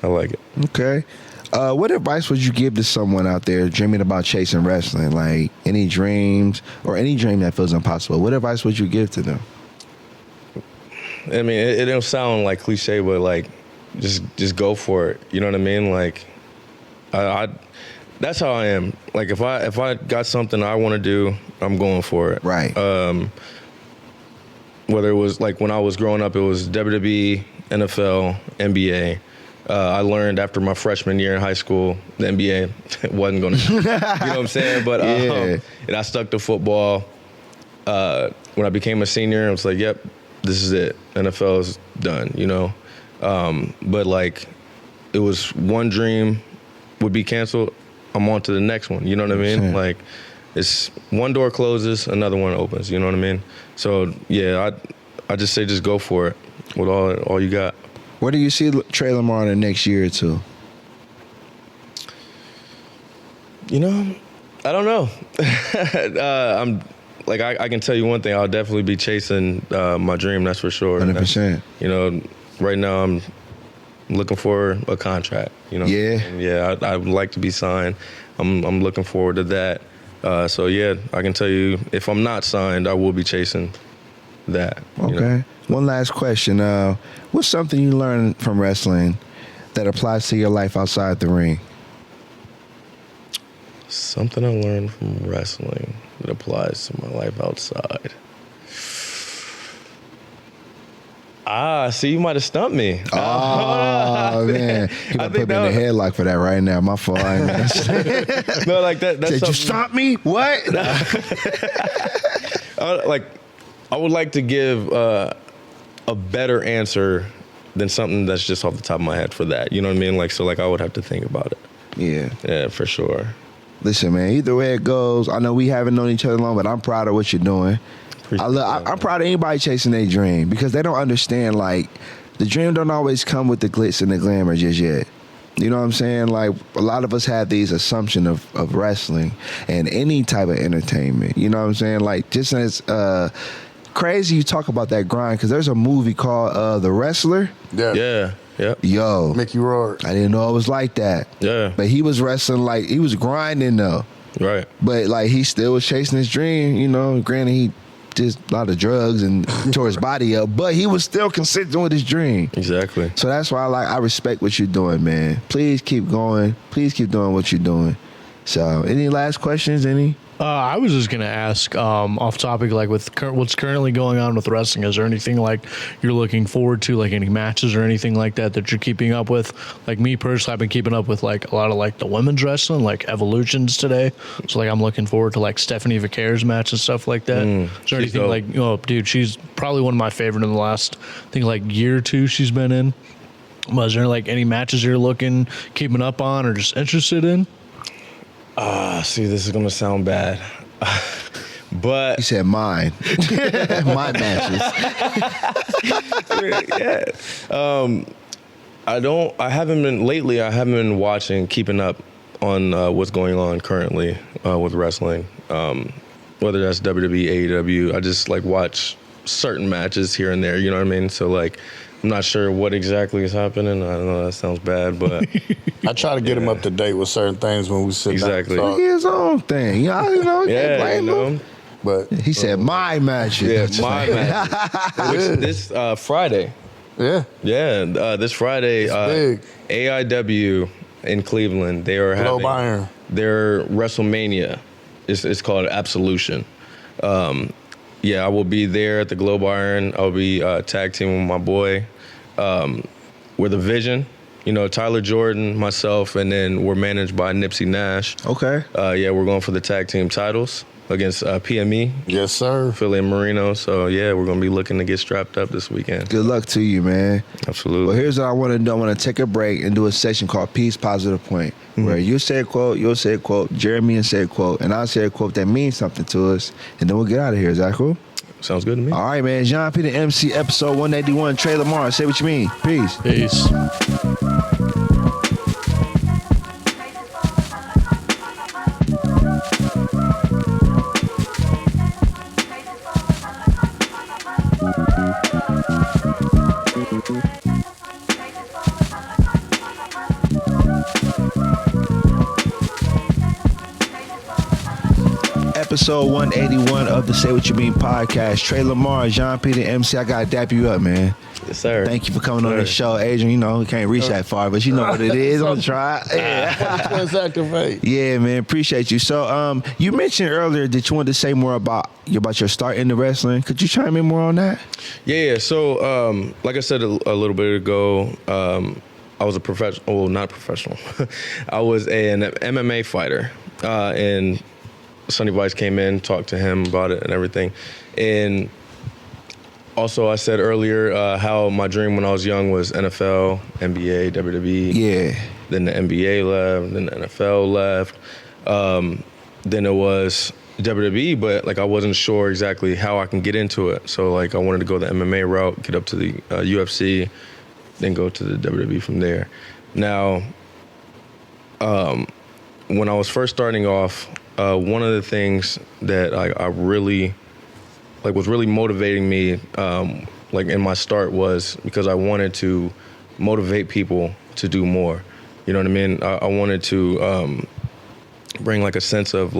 I like it. Okay. What advice would you give to someone out there dreaming about chasing wrestling? Like any dreams or any dream that feels impossible. What advice would you give to them? I mean, it don't sound like cliche, but like, just go for it. You know what I mean? Like, I that's how I am. Like, if I got something I want to do, I'm going for it. Right. Whether it was like when I was growing up, it was WWE, NFL, NBA. I learned after my freshman year in high school, the NBA wasn't going to, you know what I'm saying? But and I stuck to football. When I became a senior, I was like, yep, this is it. NFL is done, you know? But like, it was one dream would be canceled, I'm on to the next one, you know what I mean? Like, it's one door closes, another one opens, you know what I mean? So, yeah, I just say just go for it with all you got. Where do you see Tre Lamar in the next year or two? You know, I don't know. I'm like I can tell you one thing. I'll definitely be chasing my dream. That's for sure. 100%. You know, right now I'm looking for a contract. You know. Yeah. And yeah, I would like to be signed. I'm looking forward to that. So yeah, I can tell you if I'm not signed, I will be chasing that. Okay. You know? One last question. What's something you learned from wrestling that applies to your life outside the ring? Something I learned from wrestling that applies to my life outside. See, you might have stumped me. Oh, man. He gonna put me in the headlock for that right now. My fault. I ain't No, like that. That's Did you stomp me? What? I would like to give a better answer than something that's just off the top of my head for that. You know what I mean? Like, so like I would have to think about it. Yeah. Yeah, for sure. Listen, man, either way it goes, I know we haven't known each other long, but I'm proud of what you're doing. I'm proud of anybody chasing their dream because they don't understand, like, the dream don't always come with the glitz and the glamour just yet. You know what I'm saying? Like, a lot of us have these assumptions of wrestling and any type of entertainment. You know what I'm saying? Like, just as crazy you talk about that grind, because there's a movie called The Wrestler. Yeah. Yo. Mickey Rourke. I didn't know it was like that. Yeah. But he was wrestling like, he was grinding though. Right. But like, he still was chasing his dream, you know. Granted, he did a lot of drugs and tore his body up, but he was still consistent with his dream. Exactly. So that's why I respect what you're doing, man. Please keep going. Please keep doing what you're doing. So, any last questions? Any? I was just going to ask, off topic, like with what's currently going on with wrestling, is there anything like you're looking forward to, like any matches or anything like that you're keeping up with? Like me personally, I've been keeping up with like a lot of like the women's wrestling, like Evolutions today. So like I'm looking forward to like Stephanie Vaquer's match and stuff like that. Is there anything dope. Like, oh, dude, she's probably one of my favorite in the last, I think like year or two she's been in. Was there like any matches you're keeping up on or just interested in? See, this is gonna sound bad, But He said mine. My matches. yeah. I haven't been keeping up on what's going on currently with wrestling. Whether that's WWE, AEW, I just like watch certain matches here and there, you know what I mean? So like, I'm not sure what exactly is happening. I don't know, that sounds bad, but I try to get him up to date with certain things when we sit Exactly. down. and talk. His own thing. You know, you can't yeah, you blame him. know. But He said my matches. Yeah, my matches. Which this Friday. yeah, Yeah, this Friday, big. AIW in Cleveland, they are Globe having Iron. their WrestleMania. It's called Absolution. Yeah, I will be there at the Globe Iron. I'll be tag teaming with my boy. We're the Vision, you know, Tyler Jordan, myself, and then we're managed by Nipsey Nash. Okay. Yeah, we're going for the tag team titles against PME, Yes, sir. Philly and Marino. So yeah, we're gonna be looking to get strapped up this weekend. Good luck to you, man. Absolutely. Well, here's what I want to do. I want to take a break and do a section called Peace Positive Point, where you say a quote, you'll say a quote, Jeremy will say a quote, and I'll say a quote that means something to us, and then we'll get out of here. Is that cool? Sounds good to me. All right, man. Jéan P the MC, episode 181. Tre Lamar, say what you mean. Peace. Peace. Episode 181 of the Say What You Mean podcast. Tre Lamar, Jéan P the MC. I got to dap you up, man. Yes, sir. Thank you for coming on the show, Adrian. You know, we can't reach that far, but you know what it is. I'm try. Yeah. Twins activate. Yeah, man. Appreciate you. So, you mentioned earlier that you wanted to say more about your start in the wrestling. Could you chime in more on that? Yeah. So, like I said a little bit ago, I was a professional. Well, not professional. I was an MMA fighter, and Sonny Vice came in, talked to him about it and everything, and also I said earlier how my dream when I was young was NFL, NBA, WWE. Yeah. Then the NBA left, then the NFL left. Then it was WWE, but like I wasn't sure exactly how I can get into it. So like I wanted to go the MMA route, get up to the UFC, then go to the WWE from there. Now, when I was first starting off, one of the things that I really was really motivating me, like in my start, was because I wanted to motivate people to do more. You know what I mean? I wanted to bring like a sense of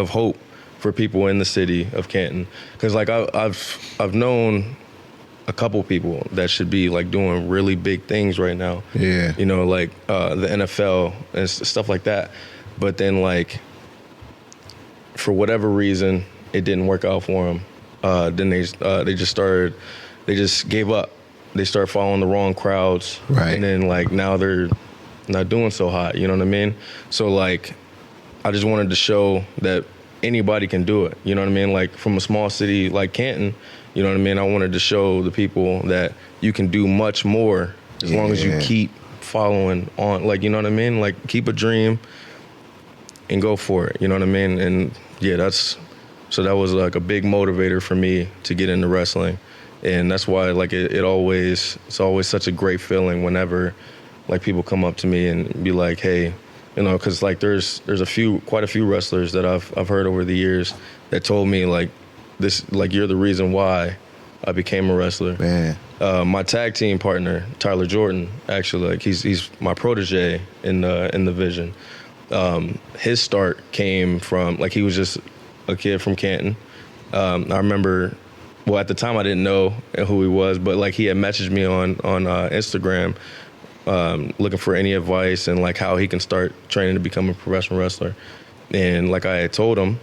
hope for people in the city of Canton, because like I've known a couple people that should be like doing really big things right now. Yeah. You know, like the NFL and stuff like that. But then like, for whatever reason, it didn't work out for them. Then they just gave up. They started following the wrong crowds. Right. And then like now they're not doing so hot. You know what I mean? So like, I just wanted to show that anybody can do it. You know what I mean? Like from a small city like Canton, you know what I mean? I wanted to show the people that you can do much more as long as you keep following on. Like, you know what I mean? Like keep a dream and go for it. You know what I mean? And yeah, that was like a big motivator for me to get into wrestling. And that's why like it's always such a great feeling whenever like people come up to me and be like, hey, you know, cause like there's quite a few wrestlers that I've heard over the years that told me like this, like you're the reason why I became a wrestler. Man. My tag team partner, Tyler Jordan, actually, like he's my protege in the Vision. His start came from, like, he was just a kid from Canton. I remember, well, at the time I didn't know who he was, but like he had messaged me on Instagram looking for any advice and like how he can start training to become a professional wrestler. And like I had told him,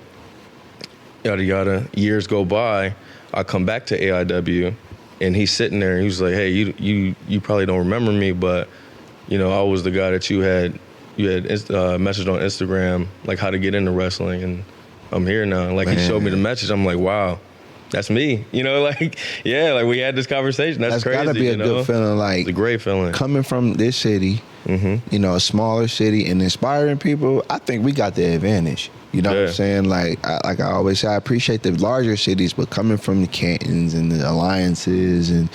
yada yada, years go by, I come back to AIW and he's sitting there and he was like, hey, you probably don't remember me, but you know, I was the guy that you had messaged on Instagram, like how to get into wrestling, and I'm here now. And like he showed me the message. I'm like, wow, that's me. You know, like, yeah, like we had this conversation. That's crazy. Gotta be a good feeling. Like, it's a great feeling. Coming from this city, you know, a smaller city, and inspiring people, I think we got the advantage. You know what I'm saying? Like I always say, I appreciate the larger cities, but coming from the Cantons and the Alliances and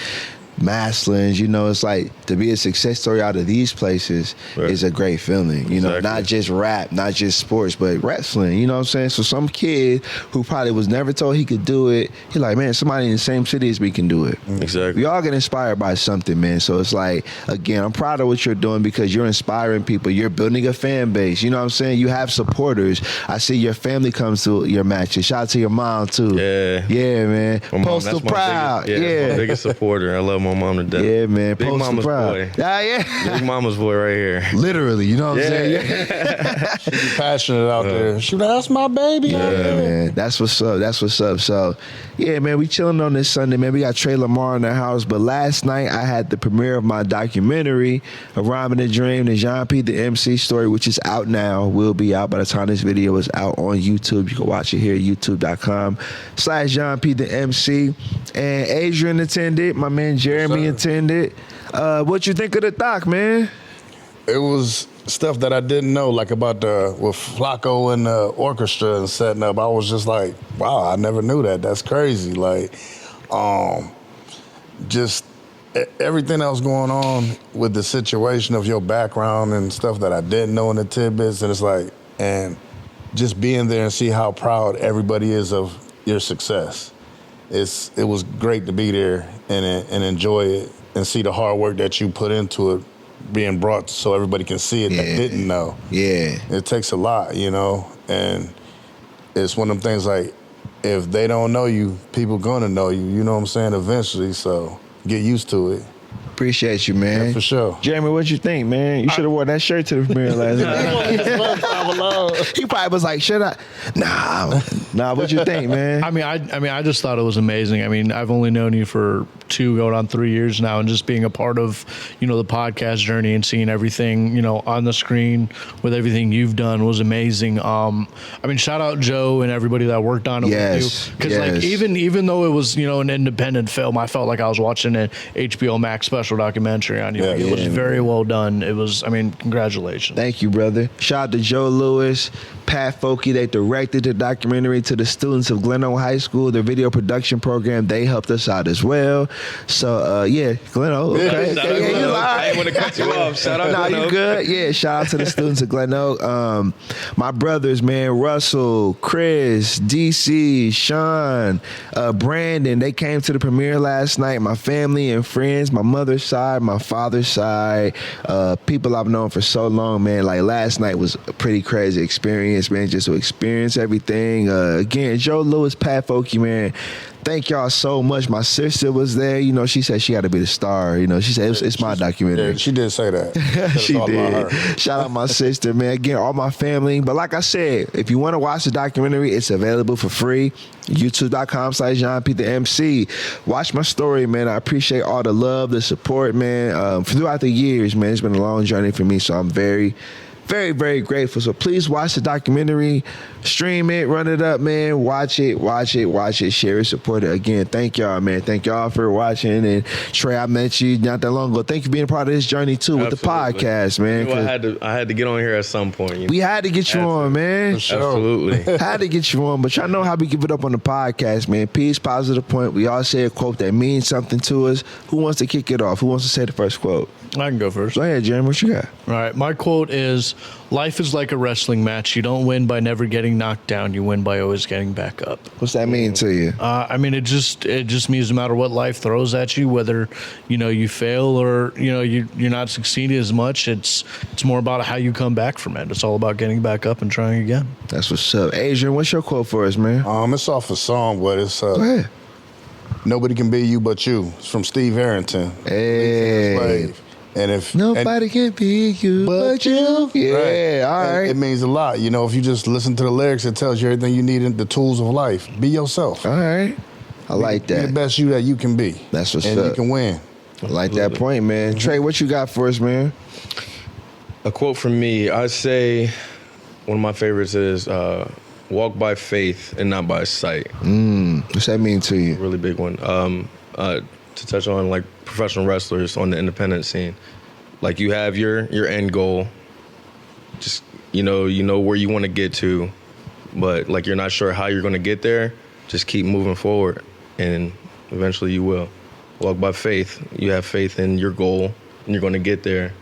Maslins, you know, it's like to be a success story out of these places is a great feeling. You know, not just rap, not just sports, but wrestling. You know what I'm saying? So some kid who probably was never told he could do it, he like, man, somebody in the same city as me can do it. Exactly. We all get inspired by something, man. So it's like, again, I'm proud of what you're doing because you're inspiring people. You're building a fan base. You know what I'm saying? You have supporters. I see your family comes to your matches. Shout out to your mom too. Yeah, man. Postal Proud. That's my biggest supporter. I love my mom to death. Yeah, man. Big Mama's boy. Yeah. Big Mama's boy right here. Literally, you know what I'm saying? She be passionate out there. She like, that's my baby. Yeah, man. That's what's up. That's what's up. So, yeah, man, we chilling on this Sunday, man. We got Tre Lamar in the house. But last night, I had the premiere of my documentary, A Rhyme and a Dream, the Jéan P the MC story, which is out now. Will be out by the time this video is out on YouTube. You can watch it here at youtube.com/Jéan P the MC. And Adrian attended. My man Jeremy attended. What you think of the doc, man? It was stuff that I didn't know, like about with Flacco and the orchestra and setting up. I was just like, wow, I never knew that. That's crazy. Like, just everything that was going on with the situation of your background and stuff that I didn't know in the tidbits. And it's like, and just being there and see how proud everybody is of your success. It was great to be there and enjoy it and see the hard work that you put into it being brought so everybody can see it that didn't know. Yeah. It takes a lot, you know, and it's one of them things like if they don't know you, people gonna know you, you know what I'm saying, eventually, so get used to it. Appreciate you, man. Yeah, for sure. Jeremy, what you think, man? You should have worn that shirt to the premiere last night. He probably was like, should I? Nah, what you think, man? I mean, I just thought it was amazing. I mean, I've only known you for 2 going on 3 years now, and just being a part of, you know, the podcast journey and seeing everything, you know, on the screen with everything you've done was amazing. I mean, shout out Joe and everybody that worked on it with you, because like even though it was, you know, an independent film, I felt like I was watching an HBO Max special documentary on you. Yeah, it was very well done. It was, I mean, congratulations. Thank you, brother. Shout out to Joe Lewis, Pat Folke. They directed the documentary to the students of Glen Oak High School, their video production program. They helped us out as well. So, Glen Oak. Okay. I ain't want to cut you off. Shout out to Glen Oak. You good? Yeah, shout out to the students of Glen Oak. My brothers, man, Russell, Chris, DC, Sean, Brandon, they came to the premiere last night. My family and friends, my mother's side, my father's side, people I've known for so long, man. Like last night was a pretty crazy experience, man, just to experience everything. Again, Joe Lewis, Pat Folke, man, thank y'all so much. My sister was there. You know, she said she had to be the star. You know, she said it's my documentary. Yeah, she did say that. She did. Shout out my sister, man. Again, all my family. But like I said, if you want to watch the documentary, it's available for free. YouTube.com/Jéan P the MC. Watch my story, man. I appreciate all the love, the support, man. Throughout the years, man, it's been a long journey for me. So I'm very, very grateful. So please watch the documentary, stream it, run it up, man. Watch it, share it, support it. Again, thank y'all, man. Thank y'all for watching. And Tre, I met you not that long ago. Thank you for being a part of this journey too with the podcast, man. You know, I had to get on here at some point. You know? We had to get you on, man. For sure. Absolutely. Had to get you on, but y'all know how we give it up on the podcast, man. Peace, positive point. We all say a quote that means something to us. Who wants to kick it off? Who wants to say the first quote? I can go first. Go ahead, Jeremy. What you got? All right. My quote is, life is like a wrestling match. You don't win by never getting knocked down. You win by always getting back up. What's that mean to you? I mean, it just means no matter what life throws at you, whether, you know, you fail or, you know, you're not succeeding as much, it's more about how you come back from it. It's all about getting back up and trying again. That's what's up. Adrian, what's your quote for us, man? It's off a song, but it's Go ahead. Nobody Can Be You But You. It's from Steve Harrington. Hey. And if nobody can be you but you. Yeah, all right. It means a lot. You know, if you just listen to the lyrics, it tells you everything you need in the tools of life. Be yourself. All right. I like that. Be the best you that you can be. That's what's and up. You can win. I like that point, man. Tre, what you got for us, man? A quote from me. I say one of my favorites is, walk by faith and not by sight. What's that mean to you? Really big one. To touch on like professional wrestlers on the independent scene, like you have your end goal, just you know where you want to get to, but like you're not sure how you're going to get there. Just keep moving forward, and eventually you will. Walk by faith. You have faith in your goal, and you're going to get there.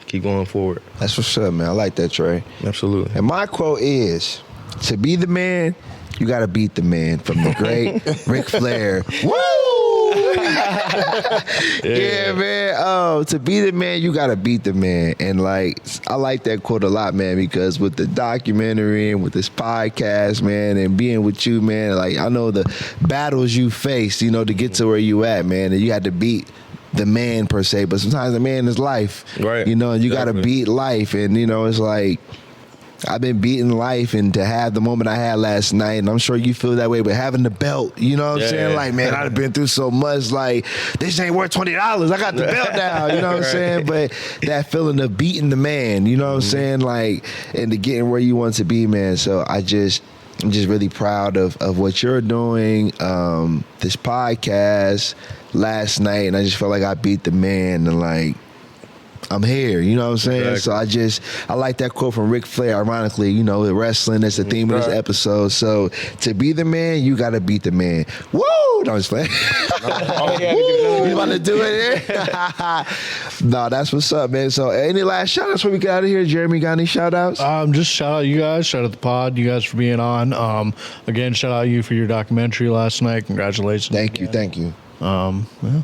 Keep going forward. That's what's up, man. I like that, Tre. Absolutely. And my quote is, to be the man, you got to beat the man, from the great Ric Flair. Woo! Yeah, man. Oh, to be the man, you got to beat the man. And like, I like that quote a lot, man, because with the documentary and with this podcast, man, and being with you, man, like I know the battles you faced, you know, to get to where you at, man, and you had to beat the man per se, but sometimes the man is life, right? You know, and you got to beat life, and you know, it's like I've been beating life, and to have the moment I had last night, and I'm sure you feel that way, but having the belt, you know what I'm saying? Like, man, I've been through so much. Like, this ain't worth $20. I got the belt now, you know what I'm saying? But that feeling of beating the man, you know what I'm saying? Like, and to getting where you want to be, man. So I'm just really proud of what you're doing, this podcast last night, and I just felt like I beat the man, and like I'm here, you know what I'm saying? Exactly. So I like that quote from Ric Flair, ironically, you know, wrestling is the theme of this episode. So to be the man, you got to beat the man. Woo! No, I'm just playing. You about to do it here? No, that's what's up, man. So any last shout outs before we get out of here? Jeremy, got any shout outs? Just shout out you guys, shout out the pod, you guys for being on. Again, shout out you for your documentary last night. Congratulations. Thank you. Yeah.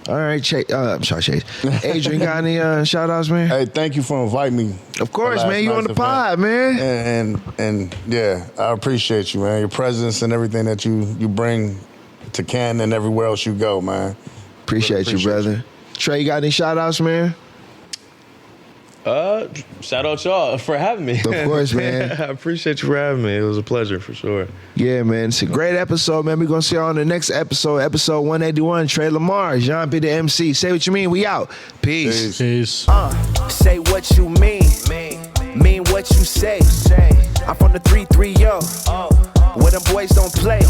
All right, Chase. I'm sorry, Chase. Adrian, got any shout outs, man? Hey, thank you for inviting me. Of course, last man. You on night's the pod, man. And yeah, I appreciate you, man. Your presence and everything that you bring to Canton and everywhere else you go, man. Appreciate you, brother. Tre, you got any shout outs, man? Shout out y'all for having me. Of course, man. I appreciate you for having me. It was a pleasure for sure. Yeah, man. It's a great episode, man. We're going to see you on the next episode, episode 181. Tre Lamar, Jéan P the MC. Say what you mean. We out. Peace. Say what you mean what you say. I'm from the 330, where them boys don't play.